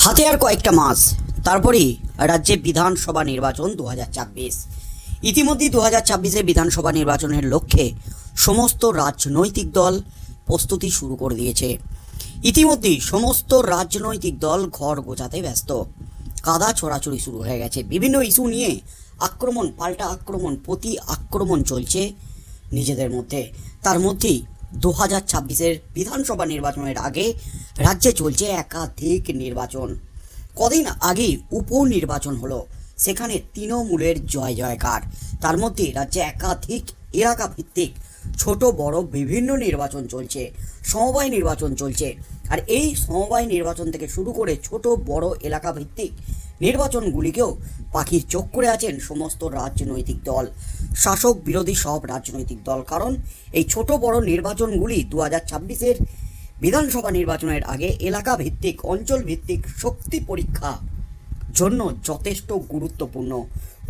হাতে আর কয়েকটা মাস তারপরেই রাজ্যে বিধানসভা নির্বাচন 2024। ইতিমধ্যেই 2024-এর বিধানসভা নির্বাচনের লক্ষ্যে সমস্ত রাজনৈতিক দল প্রস্তুতি শুরু করে দিয়েছে। ইতিমধ্যেই সমস্ত রাজনৈতিক দল ঘর গোছাতে ব্যস্ত। কাদা ছোড়াছুড়ি শুরু হয়ে গেছে। বিভিন্ন ইস্যু নিয়ে আক্রমণ, পাল্টা আক্রমণ, প্রতি আক্রমণ চলছে নিজেদের মধ্যে। তার মধ্যেই 2026-এর বিধানসভা নির্বাচনের আগে রাজ্যে চলছে একাধিক নির্বাচন। কদিন আগেই উপনির্বাচন হলো, সেখানে তৃণমূলের জয় জয়কার। তার মধ্যে রাজ্যে একাধিক এলাকা ভিত্তিক ছোট বড় বিভিন্ন নির্বাচন চলছে, সমবায় নির্বাচন চলছে। আর এই সমবায় নির্বাচন থেকে শুরু করে ছোট বড় এলাকা ভিত্তিক নির্বাচনগুলিকেও পাখির চোখ করে আছেন সমস্ত রাজনৈতিক দল, শাসক বিরোধী সব রাজনৈতিক দল। কারণ এই ছোট বড় নির্বাচনগুলি 2026-এর বিধানসভা নির্বাচনের আগে এলাকা ভিত্তিক, অঞ্চল ভিত্তিক শক্তি পরীক্ষা জন্য যথেষ্ট গুরুত্বপূর্ণ।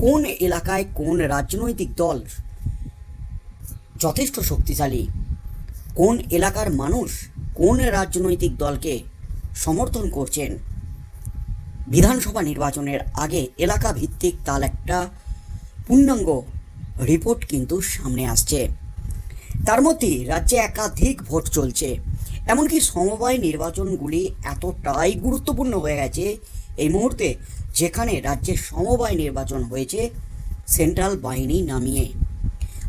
কোন এলাকায় কোন রাজনৈতিক দল যথেষ্ট শক্তিশালী, কোন এলাকার মানুষ কোন রাজনৈতিক দলকে সমর্থন করছেন, বিধানসভা নির্বাচনের আগে এলাকা ভিত্তিক তার একটা পূর্ণাঙ্গ রিপোর্ট কিন্তু সামনে আসছে। তার মধ্যে রাজ্যে একাধিক ভোট চলছে, এমনকি সমবায় নির্বাচনগুলি এতটাই গুরুত্বপূর্ণ হয়ে গেছে এই মুহূর্তে, যেখানে রাজ্যে সমবায় নির্বাচন হয়েছে সেন্ট্রাল বাহিনী নামিয়ে।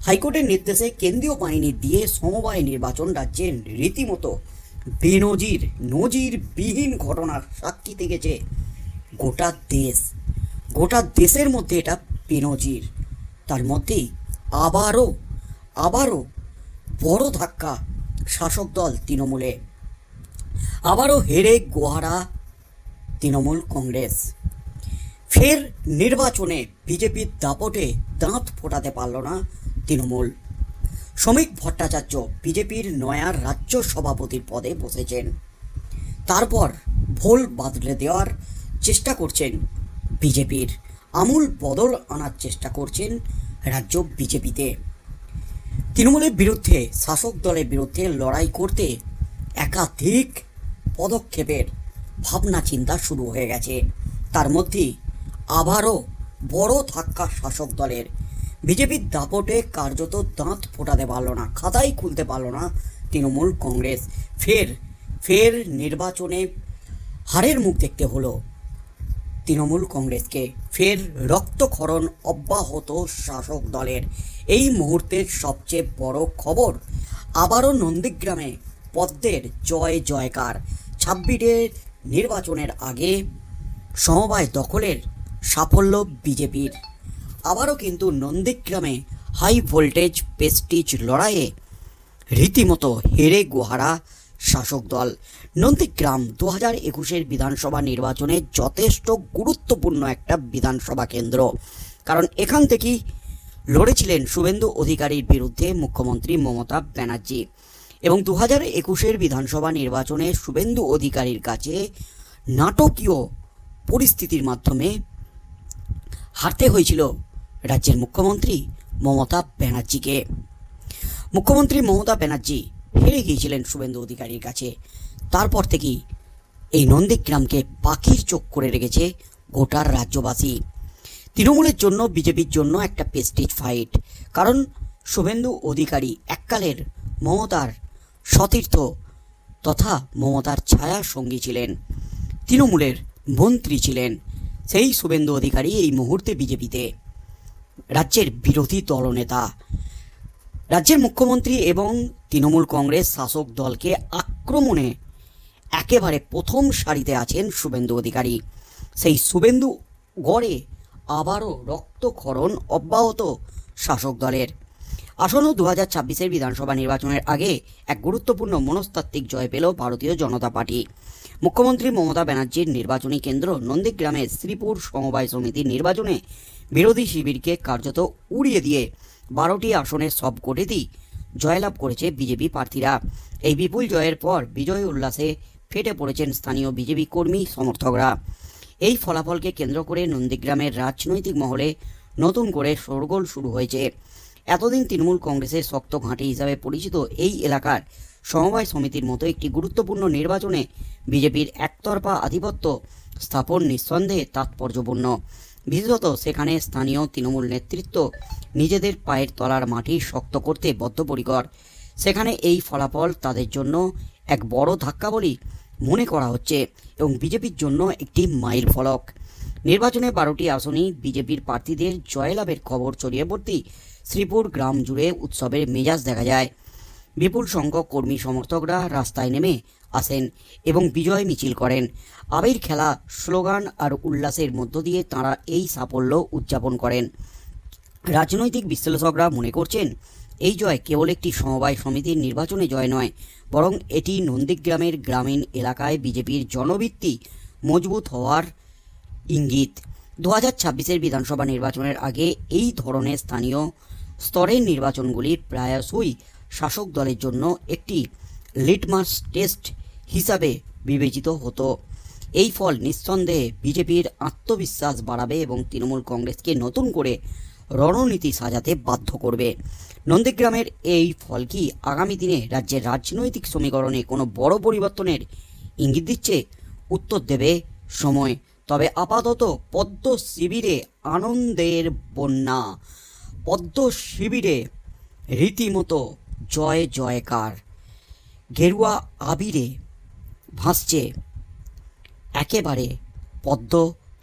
হাইকোর্টের নির্দেশে কেন্দ্রীয় বাহিনী দিয়ে সমবায় নির্বাচন রাজ্যে রীতিমতো নজিরবিহীন ঘটনার সাক্ষী থেকেছে গোটা দেশ। গোটা দেশের মধ্যে এটা বেনজির। তার মধ্যেই আবারও বড় ধাক্কা শাসক দল তৃণমূলে। আবারও হেরে গোহারা তৃণমূল কংগ্রেস। ফের নির্বাচনে বিজেপির দাপটে দাঁত ফোটাতে পারল না তৃণমূল। শ্রমিক ভট্টাচার্য বিজেপির নয়া রাজ্য সভাপতির পদে বসেছেন। তারপর ভোল বাদলে দেওয়ার চেষ্টা করছেন বিজেপির, আমূল বদল আনার চেষ্টা করছেন রাজ্য বিজেপিতে। তৃণমূলের বিরুদ্ধে, শাসক দলের বিরুদ্ধে লড়াই করতে একাধিক পদক্ষেপের ভাবনা চিন্তা শুরু হয়ে গেছে। তার মধ্যে আবারও বড় ধাক্কা শাসক দলের। বিজেপির দাপটে কার্যত দাঁত ফোটাতে পারল না, খাতাই খুলতে পারল না তৃণমূল কংগ্রেস। ফের নির্বাচনে হারের মুখ দেখতে হলো তৃণমূল কংগ্রেসকে। ফের রক্তক্ষরণ অব্যাহত শাসক দলের। এই মুহূর্তের সবচেয়ে বড় খবর, আবারও নন্দীগ্রামে পদ্মের জয় জয়কার। 26-এর নির্বাচনের আগে সমবায় দখলের সাফল্য বিজেপির। আবারও কিন্তু নন্দীগ্রামে হাই ভোল্টেজ প্রেস্টিজ লড়াইয়ে রীতিমতো হেরে গোহারা শাসক দল। নন্দীগ্রাম 2021-এর বিধানসভা নির্বাচনে যথেষ্ট গুরুত্বপূর্ণ একটা বিধানসভা কেন্দ্র। কারণ এখান থেকেই লড়েছিলেন শুভেন্দু অধিকারীর বিরুদ্ধে মুখ্যমন্ত্রী মমতা ব্যানার্জি। এবং 2021-এর বিধানসভা নির্বাচনে শুভেন্দু অধিকারীর কাছে নাটকীয় পরিস্থিতির মাধ্যমে হারতে হয়েছিল রাজ্যের মুখ্যমন্ত্রী মমতা ব্যানার্জিকে। মুখ্যমন্ত্রী মমতা ব্যানার্জি হেরে গিয়েছিলেন শুভেন্দু অধিকারীর কাছে। তারপর থেকেই এই নন্দীগ্রামকে পাখির চোখ করে রেখেছে গোটার রাজ্যবাসী। তৃণমূলের জন্য, বিজেপির জন্য একটা প্রেস্টিজ ফাইট। কারণ শুভেন্দু অধিকারী এককালের মমতার সতীর্থ তথা মমতার ছায়া সঙ্গী ছিলেন, তৃণমূলের মন্ত্রী ছিলেন। সেই শুভেন্দু অধিকারী এই মুহূর্তে বিজেপিতে, রাজ্যের বিরোধী দলনেতা। রাজ্যের মুখ্যমন্ত্রী এবং তৃণমূল কংগ্রেস শাসক দলকে আক্রমণে একেবারে প্রথম সারিতে আছেন শুভেন্দু অধিকারী। সেই শুভেন্দু গড়ে আবারও রক্তক্ষরণ অব্যাহত শাসক দলের। আসন্ন 2026-এর বিধানসভা নির্বাচনের আগে এক গুরুত্বপূর্ণ মনস্তাত্ত্বিক জয় পেল ভারতীয় জনতা পার্টি। মুখ্যমন্ত্রী মমতা ব্যানার্জির নির্বাচনী কেন্দ্র নন্দীগ্রামের শ্রীপুর সমবায় সমিতির নির্বাচনে বিরোধী শিবিরকে কার্যত উড়িয়ে দিয়ে 12টি আসনের সব কোটিতেই জয়লাভ করেছে বিজেপি প্রার্থীরা। এই বিপুল জয়ের পর বিজয় উল্লাসে ফেটে পড়েছেন স্থানীয় বিজেপি কর্মী সমর্থকরা। এই ফলাফলকে কেন্দ্র করে নন্দীগ্রামের রাজনৈতিক মহলে নতুন করে শোরগোল শুরু হয়েছে। এতদিন তৃণমূল কংগ্রেসের শক্ত ঘাঁটি হিসাবে পরিচিত এই এলাকার সমবায় সমিতির মতো একটি গুরুত্বপূর্ণ নির্বাচনে বিজেপির একতরফা আধিপত্য স্থাপন নিঃসন্দেহে তাৎপর্যপূর্ণ। বিশেষত সেখানে স্থানীয় তৃণমূল নেতৃত্ব নিজেদের পায়ের তলার মাটি শক্ত করতে বদ্ধপরিকর। সেখানে এই ফলাফল তাদের জন্য এক বড় ধাক্কা বলেই মনে করা হচ্ছে এবং বিজেপির জন্য একটি মাইল ফলক। নির্বাচনে 12টি আসনেই বিজেপির প্রার্থীদের জয়লাভের খবর ছড়িয়ে পড়তেই শ্রীপুর গ্রাম জুড়ে উৎসবের মেজাজ দেখা যায়। বিপুল সংখ্যক কর্মী সমর্থকরা রাস্তায় নেমে আসেন এবং বিজয় মিছিল করেন। আবির খেলা, স্লোগান আর উল্লাসের মধ্য দিয়ে তাঁরা এই সাফল্য উদযাপন করেন। রাজনৈতিক বিশ্লেষকরা মনে করছেন এই জয় কেবল একটি সমবায় সমিতির নির্বাচনে জয় নয়, বরং এটি নন্দীগ্রামের গ্রামীণ এলাকায় বিজেপির জনভিত্তি মজবুত হওয়ার ইঙ্গিত। 2026-এর বিধানসভা নির্বাচনের আগে এই ধরনের স্থানীয় স্তরের নির্বাচনগুলি প্রায়শই শাসক দলের জন্য একটি লিটমাস টেস্ট হিসাবে বিবেচিত হতো। এই ফল নিঃসন্দেহে বিজেপির আত্মবিশ্বাস বাড়াবে এবং তৃণমূল কংগ্রেসকে নতুন করে রণনীতি সাজাতে বাধ্য করবে। নন্দীগ্রামের এই ফল কি আগামী দিনে রাজ্যের রাজনৈতিক সমীকরণে কোনো বড় পরিবর্তনের ইঙ্গিত দিচ্ছে? উত্তর দেবে সময়। তবে আপাতত পদ্ম শিবিরে আনন্দের বন্যা। পদ্ম শিবিরে রীতিমতো জয় জয়কার। গেরুয়া আবিরে ভাসছে একেবারে পদ্ম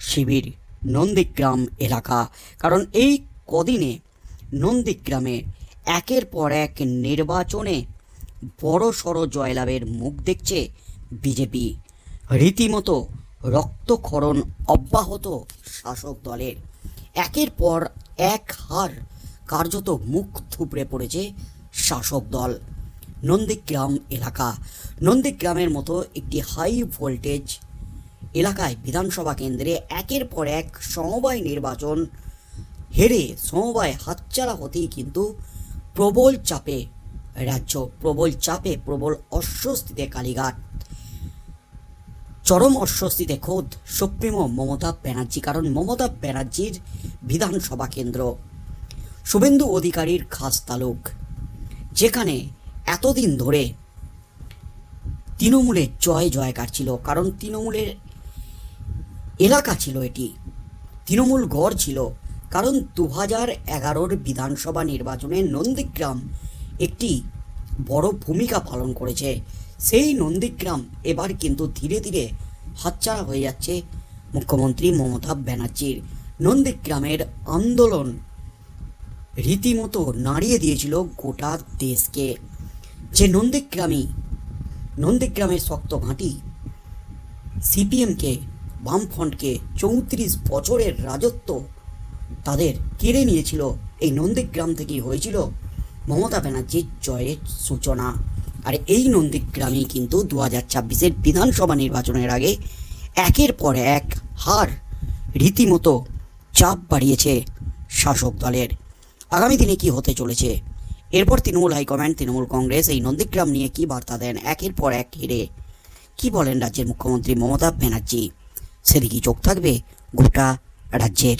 শিবির নন্দীগ্রাম এলাকা। কারণ এই কদিনে নন্দীগ্রামে একের পর এক নির্বাচনে বড়সড় জয়লাভের মুখ দেখছে বিজেপি। রীতিমতো রক্তক্ষরণ অব্যাহত শাসক দলের। একের পর এক হার কার্যত মুখ থুবড়ে পড়েছে শাসক দল। নন্দীগ্রাম এলাকা, নন্দীগ্রামের মতো একটি হাই ভোল্টেজ এলাকায় বিধানসভা কেন্দ্রে একের পর এক সমবায় নির্বাচন হেরে সমবায় হাতছাড়া হতেই কিন্তু প্রবল চাপে রাজ্য, প্রবল অস্বস্তিতে কালীঘাট। চরম অস্বস্তিতে খোদ সুপ্রিমো মমতা ব্যানার্জি। কারণ মমতা ব্যানার্জির বিধানসভা কেন্দ্র শুভেন্দু অধিকারীর খাস তালুক, যেখানে এতদিন ধরে তৃণমূলের জয় জয়কার ছিল। কারণ তৃণমূলের এলাকা ছিল, এটি তৃণমূল গড় ছিল। কারণ 2011-র বিধানসভা নির্বাচনে নন্দীগ্রাম একটি বড় ভূমিকা পালন করেছে। সেই নন্দীগ্রাম এবার কিন্তু ধীরে ধীরে হাতছাড়া হয়ে যাচ্ছে মুখ্যমন্ত্রী মমতা ব্যানার্জির। নন্দীগ্রামের আন্দোলন রীতিমতো নাড়িয়ে দিয়েছিল গোটা দেশকে। যে নন্দীগ্রামের শক্ত ঘাঁটি সিপিএমকে, বামফ্রন্টকে 34 বছরের রাজত্ব তাদের কেড়ে নিয়েছিল। এই নন্দীগ্রাম থেকেই হয়েছিল মমতা ব্যানার্জির জয়ের সূচনা। আর এই নন্দীগ্রামেই কিন্তু 2026-এর বিধানসভা নির্বাচনের আগে একের পর এক হার রীতিমতো চাপ বাড়িয়েছে শাসক দলের। আগামী দিনে কি হতে চলেছে? এরপর তৃণমূল হাইকমান্ড, তৃণমূল কংগ্রেস এই নন্দীগ্রাম নিয়ে কি বার্তা দেন একের পর এক হেরে? কি বলেন রাজ্যের মুখ্যমন্ত্রী মমতা ব্যানার্জি? সেদিকেই চোখ থাকবে গোটা রাজ্যের।